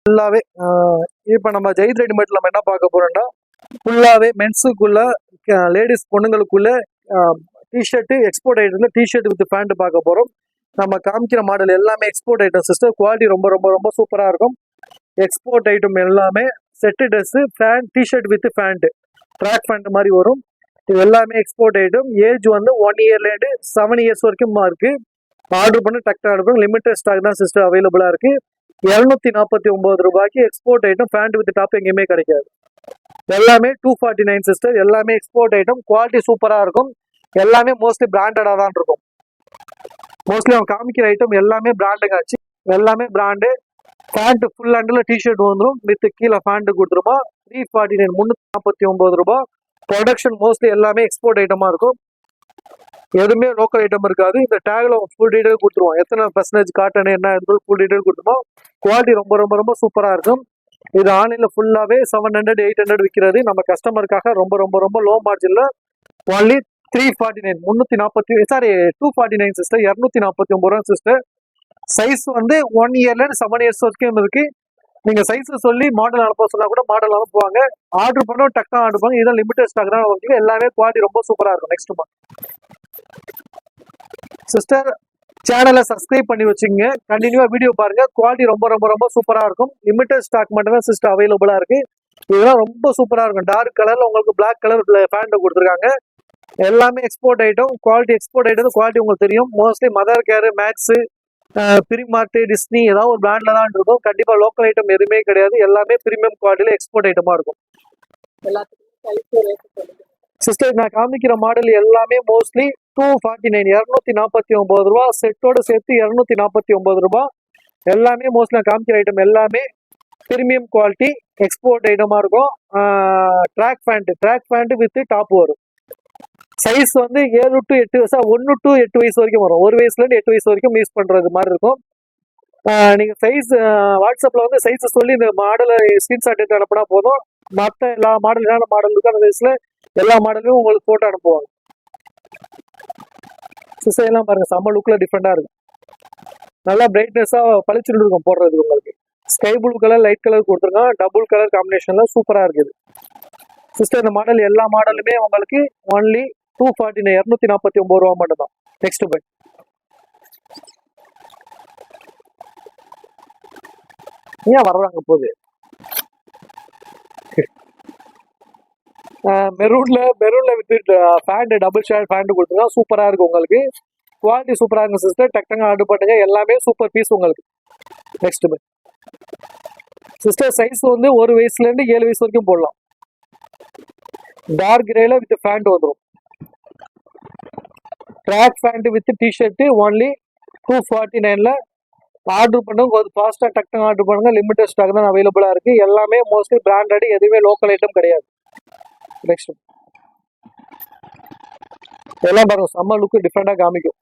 ஃபுல்லாவே இப்போ நம்ம ஜெயித் ரெடிமேட்ல நம்ம என்ன பார்க்க போறோம்னா ஃபுல்லாவே மென்ஸுக்குள்ள லேடிஸ் பொண்ணுங்களுக்குள்ள டிஷர்ட் எக்ஸ்போர்ட் ஐட்டம்ல டிஷர்ட் வித் பேண்ட் பார்க்க போறோம். நம்ம காமிக்கிற மாடல் எல்லாமே எக்ஸ்போர்ட் ஐட்டம் சிஸ்டர். குவாலிட்டி ரொம்ப ரொம்ப ரொம்ப சூப்பரா இருக்கும். எக்ஸ்போர்ட் ஐட்டம் எல்லாமே set dress pant T-shirt with pant track pant மாதிரி வரும். இது எல்லாமே எக்ஸ்போர்ட் ஐட்டம். ஏஜ் வந்து 1 இயர்லேருந்து 7 இயர்ஸ் வரைக்கும் இருக்கு. ஆர்டர் பண்ணி டக்டா ஆர்டர் லிமிடெட் ஸ்டாக் தான் சிஸ்டர் அவைலபிளா இருக்கு. 249 ரூபாய்க்கு export item pant with top எங்கேயுமே கிடைக்காது. எல்லாமே 249 சிஸ்டர். எல்லாமே எக்ஸ்போர்ட் ஐட்டம். குவாலிட்டி சூப்பரா இருக்கும். எல்லாமே மோஸ்ட்லி பிராண்டடா தான் இருக்கும். மோஸ்ட்லி அவன் காமிக்கிற ஐட்டம் எல்லாமே பிராண்டுங்க ஆச்சு. எல்லாமே brand. Pant full handle T-shirt வந்துடும் வித் கீழே பேண்ட் கொடுத்துருமா. 349 349 ரூபாய். ப்ரொடக்ஷன் மோஸ்ட்லி எல்லாமே எக்ஸ்போர்ட் ஐட்டமா இருக்கும். எதுவுமே லோக்கல் ஐட்டம் இருக்காது. இந்த டேக்ல ஃபுல் டீடைல் கொடுத்துருவோம். எத்தனை பர்சன்டேஜ் காட்டன் என்ன ஃபுல் டீடைல் கொடுத்துருவோம். குவாலிட்டி ரொம்ப ரொம்ப ரொம்ப சூப்பரா இருக்கும். இது ஆன்லைன்ல ஃபுல்லாவே 700 800 விற்கிறது. நம்ம கஸ்டமருக்காக ரொம்ப ரொம்ப ரொம்ப லோ மார்ஜின்ல ஒன்லி 349 249 சிஸ்டர். 249 ரூபா சிஸ்டர். சைஸ் வந்து 1 இயர்ல 7 இயர்ஸ் வரைக்கும் இருக்கு. நீங்க சைஸ் சொல்லி மாடல் அனுப்ப சொன்னா கூட மாடல் அனுப்புவாங்க. ஆர்டர் பண்ண டக்கா ஆர்டர் பண்ணுங்க. இதான் லிமிடெட் ஸ்டாக் தான். எல்லாமே குவாலிட்டி ரொம்ப சூப்பரா இருக்கும். நெக்ஸ்ட் சிஸ்டர் சேனலை சப்ஸ்கிரைப் பண்ணி வச்சுங்க. கண்டினியூவா வீடியோ பாருங்க. குவாலிட்டி ரொம்ப ரொம்ப ரொம்ப சூப்பரா இருக்கும். லிமிடெட் ஸ்டாக் மட்டும் தான் சிஸ்டர் அவைலபிளா இருக்கு. இதெல்லாம் ரொம்ப சூப்பரா இருக்கும். டார்க் கலர்ல உங்களுக்கு பிளாக் கலர் பேண்ட் கொடுத்துருக்காங்க. எல்லாமே export item. Quality export item quality உங்களுக்கு தெரியும். Mostly Mothercare Max Primark Disney ஏதாவது ஒரு பிராண்ட்ல தான் இருக்கும். கண்டிப்பா லோக்கல் ஐட்டம் எதுவுமே கிடையாது. எல்லாமே பிரீமியம் குவாலிட்டியில எக்ஸ்போர்ட் ஐட்டமா இருக்கும். சிஸ்டர் நான் காமிக்கிற மாடல் எல்லாமே மோஸ்ட்லி 249 249 ரூபா. செட்டோட சேர்த்து 249 ரூபாய். எல்லாமே மோஸ்ட்லி நான் காமிக்கிற ஐட்டம் எல்லாமே பிரீமியம் குவாலிட்டி எக்ஸ்போர்ட் ஐட்டமா இருக்கும். ட்ராக் பேண்ட் வித் டாப் வரும். சைஸ் வந்து 7 to 8 வயசா 1 to 8 வயசு வரைக்கும் வரும். 1 வயசுல இருந்து 8 வயசு வரைக்கும் யூஸ் பண்றது மாதிரி இருக்கும். நீங்க சைஸ் வாட்ஸ்அப்ல வந்து சைஸ் சொல்லி இந்த மாடலை ஸ்கிரீன்ஷாட் எடுத்து அனுப்பினா போதும். மற்ற எல்லா மாடல் என்னென்ன மாடல் இருக்கோ அந்த சைஸ்ல எல்லா மாடலும் உங்களுக்கு போட்டோ அனுப்புவாங்க. சிஸ்டர் எல்லாம் பாருங்க செம்ம லுக்ல டிஃப்ரெண்டா இருக்கும். நல்லா பிரைட்னஸா பளிச்சுட்டு இருக்கும் போடுறது. உங்களுக்கு sky blue colour light colour கொடுத்துருங்க. டபுள் கலர் காம்பினேஷன்ல சூப்பரா இருக்குது சிஸ்டர். இந்த மாடல் எல்லா மாடலுமே உங்களுக்கு ஒன்லி 249 249 ரூபா மட்டும் தான். நெக்ஸ்ட் பை ஏன் வர்றாங்க போகுது. மெரூன்ல with pant double share pant கொடுத்துருங்க. சூப்பரா இருக்கு. உங்களுக்கு குவாலிட்டி சூப்பரா இருக்கு சிஸ்டர். டக்குங்க ஆர்டர் பண்ணுங்க. எல்லாமே சூப்பர் பீஸ் உங்களுக்கு. நெக்ஸ்ட் பை சிஸ்டர் சைஸ் வந்து 1 வயசுல இருந்து 7 வயசு வரைக்கும் போடலாம். டார்க் கிரேல வித் பேண்ட் வந்துடும். Track pant with T-shirt only 249ல ஆர்டர் பண்ணுங்க. கொஞ்சம் ஃபாஸ்டா டக்குன்னு ஆர்டர் பண்ணுங்க. லிமிடெட் ஸ்டாக் தான் அவைலபிளா இருக்கு. எல்லாமே மோஸ்ட்லி பிராண்டட். எதுவுமே லோக்கல் ஐட்டம் கிடையாது. நெக்ஸ்ட் எல்லாம் பாருங்க செம்ம லுக்கு டிஃப்ரெண்டா காமிக்கும்.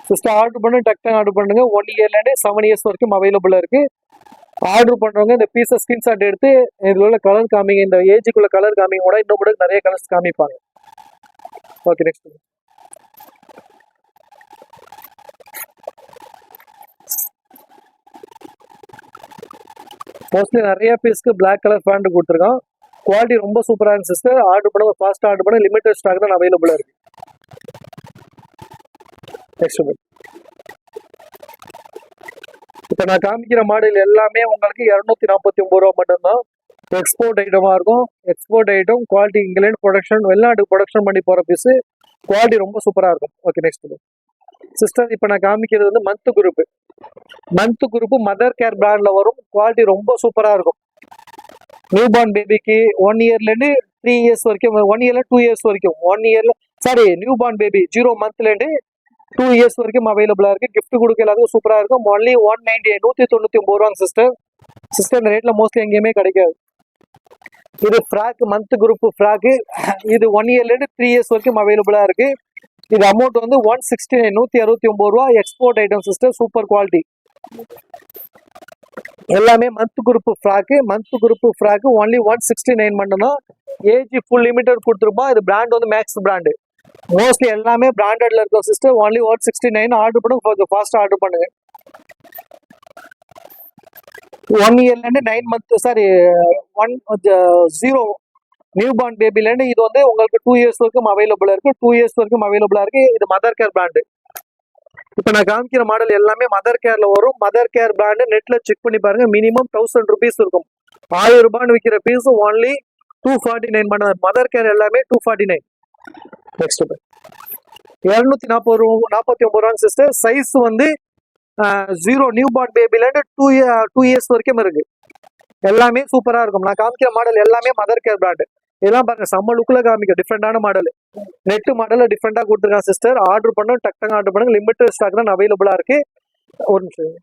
சிஸ்டர் ஆர்டர் பண்ணி டக்குன்னு ஆர்டர் பண்ணுங்க. 1 இயர்ல இருந்து 7 இயர்ஸ் வரைக்கும் அவைலபிளா இருக்கு. ஆர்டர் பண்றவங்க இந்த பீஸை ஸ்கிரீன்ஷாட் எடுத்து இதுல உள்ள கலர் காமிங்க. இந்த ஏஜுக்குள்ள கலர் காமிங்க கூட இன்னும் கூட நிறைய கலர்ஸ் காமிப்பாங்க. ஓகே நெக்ஸ்ட் மோஸ்ட்லி நிறைய பீஸ்க்கு பிளாக் கலர் பேண்ட் கொடுத்துருக்கான். குவாலிட்டி ரொம்ப சூப்பரா இருக்கு சிஸ்டர். ஆர்டர் பண்ணுங்க. ஃபாஸ்டா ஆர்டர் பண்ண லிமிடெட் ஸ்டாக் தான் அவைலபிளா இருக்கு. நெக்ஸ்ட் இப்போ நான் காமிக்கிற மாடல் எல்லாமே உங்களுக்கு 249 ரூபா மட்டும்தான். எக்ஸ்போர்ட் ஐட்டமா இருக்கும். Export item quality England production வெளிநாட்டுக்கு ப்ரொடக்ஷன் பண்ணி போற பீஸ். குவாலிட்டி ரொம்ப சூப்பரா இருக்கும். ஓகே நெக்ஸ்ட் சிஸ்டர் இப்போ நான் காமிக்கிறது வந்து மந்த் குரூப் மதர் கேர் பிராண்ட்ல வரும். குவாலிட்டி ரொம்ப சூப்பரா இருக்கும். நியூ பார்ன் பேபிக்கு 1 இயர்ல இருந்து 3 இயர்ஸ் வரைக்கும் 1 இயர்ல 2 இயர்ஸ் வரைக்கும் 1 இயர்ல நியூ பார்ன் பேபி 0 மந்த்ல இருந்து 2 இயர்ஸ் வரைக்கும் அவைலபிளா இருக்கு. கிஃப்ட் கொடுக்க எல்லாத்துக்கும் சூப்பரா இருக்கும். ஒன்லி 198 199 ரூபாங்க சிஸ்டர். இந்த ரேட்ல மோஸ்ட்லி எங்கேயுமே கிடைக்காது. இது ஃப்ராக் மந்த் குரூப் ஃப்ராக். இது 1 இயர்ல இருந்து 3 இயர்ஸ் வரைக்கும் அவைலபிளா இருக்கு. இது அமௌண்ட் வந்து 169 169 ரூபா. Export item sister. Super quality. எல்லாமே மந்த் குரூப் ஃப்ராக் ஒன்லி 169 மட்டும்தான். ஏஜ் ஃபுல் லிமிட்டட் கொடுத்துருப்பா. இது பிராண்ட் வந்து மேக்ஸ் பிராண்டு. மோஸ்ட்லி எல்லாமே பிராண்டட்ல இருக்கும் சிஸ்டர். ஒன்லி 169. ஆர்டர் பண்ணுங்க. கொஞ்சம் ஃபாஸ்டா ஆர்டர் பண்ணுங்க. 1 இயர்லேருந்து 9 மந்த் சாரி 0 நியூ பார்ன் பேபிலேருந்து இது வந்து உங்களுக்கு 2 இயர்ஸ் வரைக்கும் அவைலபிளா இருக்கு. 2 இயர்ஸ் வரைக்கும் அவைலபிளா இருக்கு. இது மதர் கேர் பிராண்டு. இப்போ நான் காமிக்கிற மாடல் எல்லாமே மதர் கேர்ல வரும். மதர் கேர் பிராண்டு நெட்ல செக் பண்ணி பாருங்க. மினிமம் 1000 rupees இருக்கும். 1000 ரூபான்னு விற்கிற பீஸ் ஒன்லி 249 பண்ண. மதர் கேர் எல்லாமே 249. நெக்ஸ்ட் 249 ரூபா சிஸ்டர். சைஸ் வந்து 0 நியூ பார்ன் பேபிலேருந்து 2 இயர்ஸ் வரைக்கும் இருக்கு. எல்லாமே சூப்பரா இருக்கும். நான் காமிக்கிற மாடல் எல்லாமே மதர் கேர் பிராண்டு. இதெல்லாம் பாருங்க செம்ம லுக்ல காமிக்க டிஃப்ரெண்டான மாடல். நெட் மாடல் டிஃப்ரெண்டா கொடுத்துருக்கான் சிஸ்டர். ஆர்டர் பண்ணுங்க, டக்குனு ஆர்டர் பண்ணுங்க. லிமிட்டட் ஸ்டாக் தான் அவைலபிளா இருக்கு. ஒரு நிமிஷம்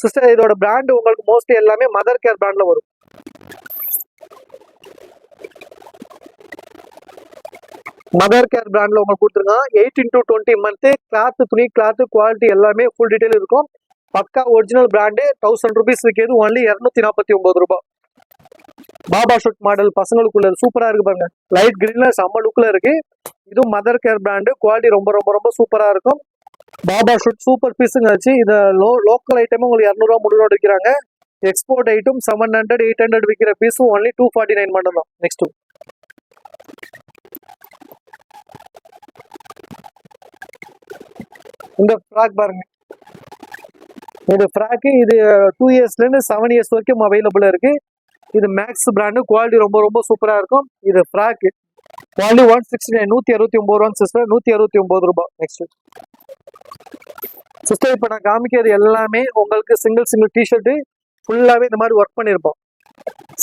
சிஸ்டர். இதோட பிராண்ட் உங்களுக்கு மோஸ்ட்லி எல்லாமே மதர் கேர் பிராண்ட்ல வரும். மதர் கேர் பிராண்ட்ல உங்களுக்கு கொடுத்துருக்கான். 18 to 20 மந்த் கிளாத், துணி கிளாத் குவாலிட்டி எல்லாமே ஃபுல் டீடைல் இருக்கும். பக்கா ஒரிஜினல் பிராண்டு. 1000 rupees விற்கிறது ஒன்லி 249 ரூபாய். பாபா ஷூட் மாடல் பசங்களுக்குள்ள சூப்பரா இருக்கு பாருங்க. லைட் கிரீன்ல செம்ம லுக்ல இருக்கு. இது மதர் கேர் பிராண்டு. குவாலிட்டி ரொம்ப ரொம்ப ரொம்ப சூப்பரா இருக்கும். பாபா ஷூட் சூப்பர் பீஸுங்க ஆச்சு. இந்த லோக்கல் ஐட்டம் உங்களுக்கு 200 ரூபா 300 ரூபா விற்கிறாங்க. எக்ஸ்போர்ட் ஐட்டம் 700 800 விற்கிற பீஸும் ஒன்லி 249 மட்டும் தான். நெக்ஸ்ட் இந்த ஃப்ராக் பாருங்க. இது ஃப்ராக். இது 2 இயர்ஸ்ல இருந்து 7 இயர்ஸ் வரைக்கும் அவைலபிளா இருக்கு. இது மேக்ஸ் பிராண்டு. குவாலிட்டி ரொம்ப ரொம்ப சூப்பரா இருக்கும். இது ஃப்ராக் ஒன்லி 169 169 ரூபா சிஸ்டர். 169 ரூபாய். நெக்ஸ்ட் சிஸ்டர் இப்போ நான் காமிக்கிறது எல்லாமே உங்களுக்கு சிங்கிள் டிஷர்ட்டு ஃபுல்லாவே இந்த மாதிரி ஒர்க் பண்ணியிருப்போம்.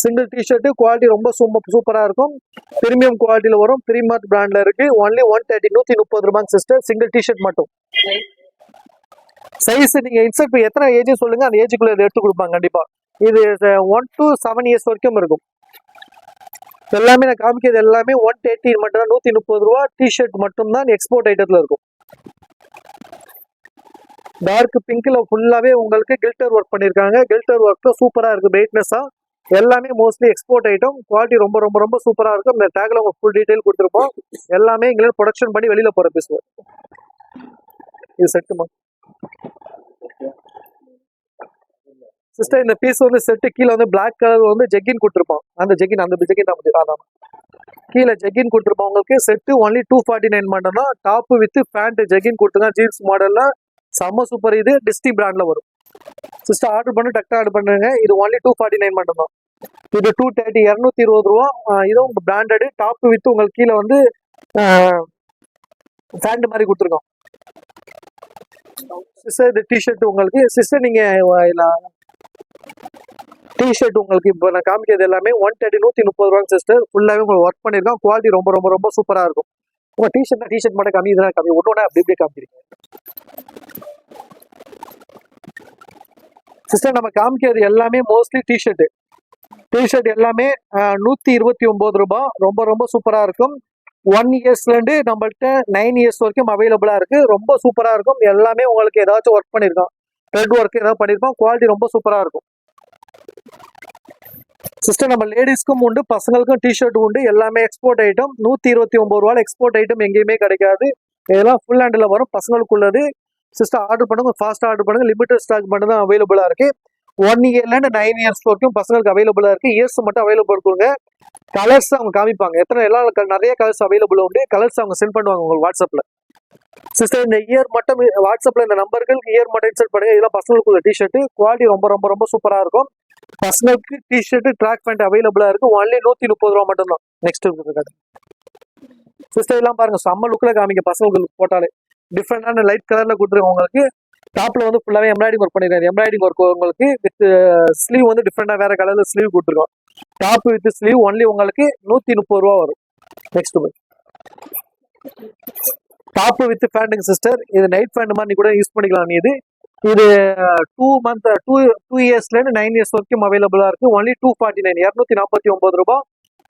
சிங்கிள் டிஷர்ட்டு குவாலிட்டி ரொம்ப சூப்பரா இருக்கும். பிரீமியம் குவாலிட்டியில வரும். பிரீமியம் பிராண்ட்ல இருக்கு. ஒன்லி 130 130 ரூபாய் சிஸ்டர். சிங்கிள் டிஷர்ட் மட்டும். சைஸ் நீங்க இன்சர்ட் எத்தனை ஏஜ் சொல்லுங்க, அந்த ஏஜுக்குள்ள எடுத்து கொடுப்பாங்க கண்டிப்பா. இது 1 to 7 இயர்ஸ் வரைக்கும் இருக்கும். எல்லாமே நான் காமிக்கிறது எல்லாமே 130 மட்டும் தான். 130 ரூபா. டிஷர்ட் மட்டும் தான் எக்ஸ்போர்ட் ஐட்டத்துல இருக்கும். டார்க் பிங்க்ல ஃபுல்லாவே உங்களுக்கு கில்டர் ஒர்க் பண்ணிருக்காங்க. கில்டர் ஒர்க் சூப்பரா இருக்கு. பிரைட்னஸா எல்லாமே மோஸ்ட்லி எக்ஸ்போர்ட் ஐட்டம். குவாலிட்டி ரொம்ப ரொம்ப ரொம்ப சூப்பரா இருக்கும். இந்த டேக்ல உங்களுக்கு ஃபுல் டீடைல் கொடுத்துருப்போம். எல்லாமே இங்க ப்ரொடக்ஷன் பண்ணி வெளியில போற பீஸ். இது செட்டுமா சிஸ்டர்? இந்த பீஸ் வந்து செட்டு கீழே வந்து பிளாக் கலர் வந்து ஜெக்கின் கொடுத்துருப்போம். அந்த ஜெக்கின் தான் கீழே ஜெக்கின் கொடுத்துருப்போம். உங்களுக்கு செட்டு ஒன்லி 249 மட்டும் தான். டாப் வித் பேண்ட் ஜெக்கின் கொடுத்துருங்க. ஜீன்ஸ் மாடல்ல செம்ம சூப்பர். இது டிஸ்டி பிராண்ட்ல வரும் சிஸ்டர். ஆர்டர் பண்ணி டக்கு ஆர்டர் பண்ணுங்க. இது ஒன்லி 249 மட்டும் தான். இது 230 220 ரூபா. இதுவும் பிராண்டட். டாப் வித் உங்களுக்கு கீழே வந்து பேண்ட் மாதிரி கொடுத்துருக்கோம் சிஸ்டர். இது டிஷர்ட் உங்களுக்கு சிஸ்டர். நீங்க டிஷர்ட் உங்களுக்கு இப்போ நான் காமிக்கிறது எல்லாமே 130 130 ரூபா சிஸ்டர். ஃபுல்லாவே உங்களுக்கு ஒர்க் பண்ணிருக்கோம். குவாலிட்டி ரொம்ப ரொம்ப ரொம்ப சூப்பரா இருக்கும். உங்க டிஷர்ட் மட்டும் கம்மி, இதெல்லாம் கம்மி. ஒன்னொன்னா அப்படியே காமிக்கிறீங்க சிஸ்டர். நம்ம காமிக்கிறது எல்லாமே மோஸ்ட்லி டிஷர்ட் எல்லாமே 129 ரூபாய். ரொம்ப ரொம்ப சூப்பரா இருக்கும். 1 இயர்ஸ்ல இருந்து நம்மள்ட்ட 9 இயர்ஸ் வரைக்கும் அவைலபிளா இருக்கு. ரொம்ப சூப்பரா இருக்கும். எல்லாமே உங்களுக்கு ஏதாச்சும் ஒர்க் பண்ணிருக்கோம். த்ரெட் ஒர்க் ஏதாவது பண்ணிருக்கோம். குவாலிட்டி ரொம்ப சூப்பரா இருக்கும் சிஸ்டர். நம்ம லேடிஸ்க்கும் உண்டு, பசங்களுக்கும் டிஷர்ட் உண்டு. எல்லாமே எக்ஸ்போர்ட் ஐட்டம். 129 ரூபாய் எக்ஸ்போர்ட் ஐட்டம் எங்கேயுமே கிடைக்காது. இதெல்லாம் ஃபுல் ஹேண்டில் வரும். பசங்களுக்குள்ளது சிஸ்டர். ஆர்டர் பண்ணுங்க, ஃபாஸ்ட் ஆர்டர் பண்ணுங்க. லிமிட்டட் ஸ்டாக் மட்டும் தான் அவைலபிளா இருக்கு. 1 இயர்ல இருந்து 9 இயர்ஸ் வரைக்கும் பசங்களுக்கு அவைலபிளா இருக்கு. இயர்ஸ் மட்டும் அவைலபிள் கொடுங்க. கலர்ஸ் அவங்க காமிப்பாங்க. நிறைய கலர்ஸ் அவைலபிள் உண்டு. கலர்ஸ் அவங்க சென்ட் பண்ணுவாங்க உங்களுக்கு வாட்ஸ்அப்ல சிஸ்டர். இந்த இயர் மட்டும் வாட்ஸ்அப்ல இந்த நம்பருக்கு இயர் மட்டும் இன்சர்ட் பண்ணுங்க. இதெல்லாம் பசங்களுக்குள்ள டிஷர்ட். குவாலிட்டி ரொம்ப ரொம்ப ரொம்ப சூப்பரா இருக்கும். பசங்களுக்கு டிஷர்ட் ட்ராக் பேண்ட் அவைலபிளா இருக்கு. ஒன்லி 130 ரூபா மட்டும் தான். நெக்ஸ்ட் சிஸ்டர் எல்லாம் பாருங்க செம்ம லுக்ல காமிக்க. பசங்களுக்கு போட்டாலே டிஃப்ரெண்டான லைட் கலர்ல கொடுத்துருங்க. உங்களுக்கு டாப்ல வந்து ஃபுல்லாவே எம்ப்ராய்டிங் ஒர்க் பண்ணிருக்காரு. எம்ப்ராய்டிங் ஒர்க் உங்களுக்கு வித் ஸ்லீவ் வந்து டிஃப்ரெண்டா வேற கலர்ல ஸ்லீவ் கொடுத்துருக்கோம். டாப் வித் ஸ்லீவ் ஒன்லி உங்களுக்கு 130 ரூபா வரும். நெக்ஸ்ட் டாப் வித் பேண்ட்டுங்க சிஸ்டர். இது நைட் பேண்ட் மாதிரி கூட யூஸ் பண்ணிக்கலாம். இது 2 இயர்ஸ்ல இருந்து 9 இயர்ஸ் வரைக்கும் அவைலபிளா இருக்கு. ஒன்லி 249 249 ரூபாய்.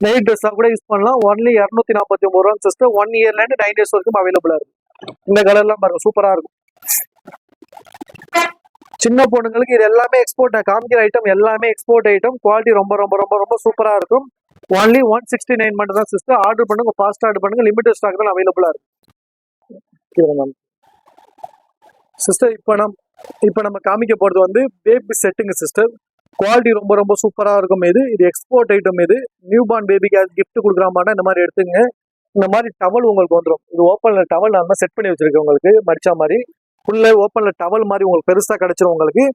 நைட் ட்ரெஸ்ஸா கூட யூஸ் பண்ணலாம். ஒன்லி 249 ரூபா சிஸ்டர். 1 இயர்ல இருந்து 9 இயர்ஸ் வரைக்கும் அவைலபிளா இருக்கு. இந்த கலர்லாம் பாருங்க சூப்பரா இருக்கும். சின்ன பொண்ணுங்களுக்கு இது எல்லாமே எக்ஸ்போர்ட். காமிக்கிற ஐட்டம் எல்லாமே எக்ஸ்போர்ட் ஐட்டம். குவாலிட்டி ரொம்ப ரொம்ப ரொம்ப ரொம்ப சூப்பரா இருக்கும். ஒன்லி 169 மட்டும் தான் சிஸ்டர். ஆர்டர் பண்ணுங்க, ஃபாஸ்ட் ஆர்டர் பண்ணுங்க. லிமிட்டட் ஸ்டாக் தான் அவைலபிளா இருக்கு சிஸ்டர். இப்போ நம்ம காமிக்க போறது வந்து பேபி செட்டுங்க சிஸ்டர். குவாலிட்டி ரொம்ப ரொம்ப சூப்பரா இருக்கும். இது எக்ஸ்போர்ட் ஐட்டம். இது நியூ பார்ன் பேபிக்கு கிஃப்ட் கொடுக்குற மாதிரி இந்த மாதிரி எடுத்துங்க. இந்த மாதிரி டவல் உங்களுக்கு வந்துடும். இது ஓப்பன்ல டவல் நான் செட் பண்ணி வச்சிருக்கேன் உங்களுக்கு மடிச்சா மாதிரி. ஃபுல்ல ஓப்பன்ல டவல் மாதிரி உங்களுக்கு பெருசா கிடைச்சிரும். உங்களுக்கு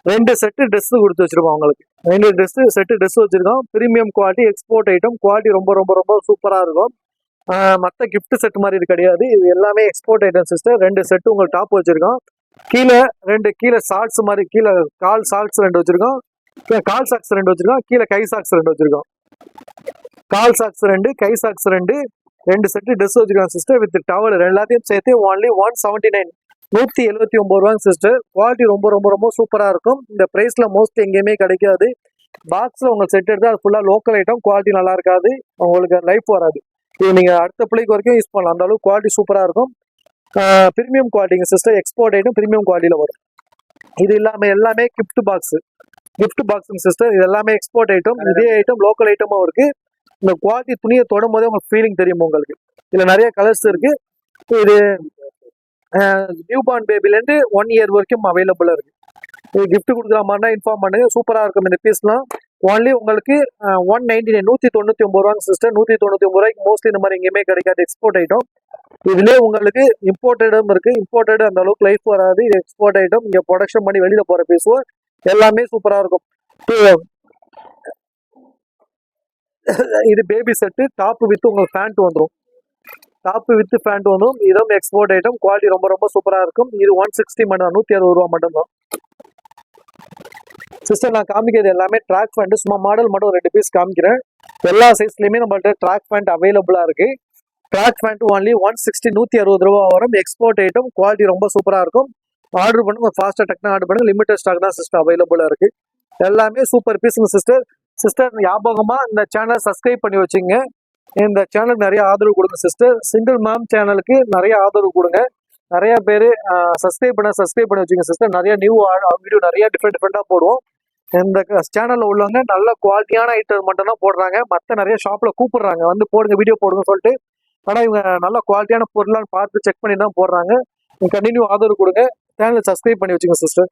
2 செட்டு ட்ரெஸ் கொடுத்து வச்சிருக்கோம். உங்களுக்கு 2 செட்டு ட்ரெஸ் வச்சிருக்கோம். Premium quality export item. Quality ரொம்ப ரொம்ப ரொம்ப சூப்பரா இருக்கும். மற்ற கிஃப்ட் செட் மாதிரி இது கிடையாது. இது எல்லாமே எக்ஸ்போர்ட் ஐட்டம் சிஸ்டர். 2 செட்டு உங்களுக்கு டாப் வச்சிருக்கோம். கீழே ஷார்ட்ஸ் மாதிரி கீழே கால் ஷார்ட்ஸ் 2 வச்சிருக்கோம். கால் சாக்ஸ் 2 வச்சிருக்கோம். கீழே கை சாக்ஸ் 2 வச்சிருக்கோம். கால் சாக்ஸ் 2, கை சாக்ஸ் 2 செட்டு ட்ரெஸ் வச்சிருக்கோம் சிஸ்டர். வித் டவல் எல்லாத்தையும் சேர்த்து ஒன்லி 179 179 சிஸ்டர். குவாலிட்டி ரொம்ப ரொம்ப ரொம்ப சூப்பரா இருக்கும். இந்த பிரைஸ்ல மோஸ்ட் எங்கேயுமே கிடைக்காது. பாக்ஸ்ல உங்களுக்கு செட் எடுத்து அது ஃபுல்லா லோக்கல் ஐட்டம். குவாலிட்டி நல்லா இருக்காது, உங்களுக்கு லைஃப் வராது. இது நீங்க அடுத்த பிள்ளைக்கு வரைக்கும் யூஸ் பண்ணலாம். அந்த அளவுக்கு குவாலிட்டி சூப்பரா இருக்கும். பிரீமியம் குவாலிட்டிங்க சிஸ்டர். எக்ஸ்போர்ட் ஐட்டம் பிரீமியம் குவாலிட்டியில வரும். இது இல்லாம எல்லாமே கிஃப்ட் பாக்ஸுங்க சிஸ்டர். இது எல்லாமே எக்ஸ்போர்ட் ஐட்டம். இதே ஐட்டம் லோக்கல் ஐட்டமும் இருக்கு. இந்த குவாலிட்டி துணியை தொடும் போதே உங்களுக்கு ஃபீலிங் தெரியும். உங்களுக்கு இதுல நிறைய கலர்ஸ் இருக்கு. இது நியூ பார்ன் பேபிலேருந்து 1 இயர் வரைக்கும் அவைலபிளா இருக்கு. இது கிஃப்ட் கொடுக்குற மாதிரினா இன்ஃபார்ம் பண்ணுங்க. சூப்பரா இருக்கும் இந்த பீஸ்லாம். ஒன்லி உங்களுக்கு 199 199 சிஸ்டர். 199 மோஸ்ட்லி இந்த மாதிரி எங்கேயுமே கிடைக்காது எக்ஸ்போர்ட் ஐட்டம். இதுலேயே உங்களுக்கு இம்போர்ட்டடும் இருக்கு. இம்போர்ட்டட் அந்த அளவுக்கு லைஃப் வராது. இது எக்ஸ்போர்ட் ஐட்டம். இங்க ப்ரொடக்ஷன் பண்ணி வெளியில போற பீஸும் எல்லாமே சூப்பரா இருக்கும். இது பேபி செட்டு. டாப் வித் உங்களுக்கு பேண்ட் வந்துடும். இதுவும் எக்ஸ்போர்ட் ஐட்டம். குவாலிட்டி ரொம்ப ரொம்ப சூப்பரா இருக்கும். இது 160 மட்டும், 160 ரூபா மட்டும் தான் சிஸ்டர். நான் காமிக்கிறது எல்லாமே ட்ராக் பேண்ட். சும்மா மாடல் மட்டும் 2 பீஸ் காமிக்கிறேன். எல்லா சைஸ்லயுமே நம்மள்ட்ட ட்ராக் பேண்ட் அவைலபிளா இருக்கு. ட்ராக் பேண்ட் ஒன்லி 160 160 ரூபா வரும். Export item. குவாலிட்டி ரொம்ப சூப்பரா இருக்கும். ஆர்டர் பண்ணுங்க, ஃபாஸ்டா டக்குனு ஆர்டர் பண்ணுங்க. லிமிடெட் ஸ்டாக் தான் சிஸ்டர் அவைலபிளா இருக்கு. எல்லாமே சூப்பர் பீஸுங்க சிஸ்டர். ஞாபகமா இந்த சேனல் சப்ஸ்கிரைப் பண்ணி வச்சுங்க. இந்த சேனலுக்கு நிறைய ஆதரவு கொடுங்க சிஸ்டர். சிங்கிள் மேம் சேனலுக்கு நிறைய ஆதரவு கொடுங்க. நிறைய பேர் சப்ஸ்கிரைப் பண்ணி வச்சுங்க சிஸ்டர். நிறைய நியூ வீடியோ நிறைய டிஃப்ரெண்டா போடுவோம். இந்த சேனல்ல உள்ளவங்க நல்ல குவாலிட்டியான ஐட்டம் மட்டும் தான் போடுறாங்க. மற்ற நிறைய ஷாப்ல கூப்பிடுறாங்க, வந்து போடுங்க, வீடியோ போடுங்க சொல்லிட்டு. ஆனா இவங்க நல்ல குவாலிட்டியான பொருளான்னு பார்த்து செக் பண்ணி தான் போடுறாங்க. கண்டினியூ ஆதரவு கொடுங்க. சேனலை சப்ஸ்கிரைப் பண்ணி வச்சுங்க சிஸ்டர்.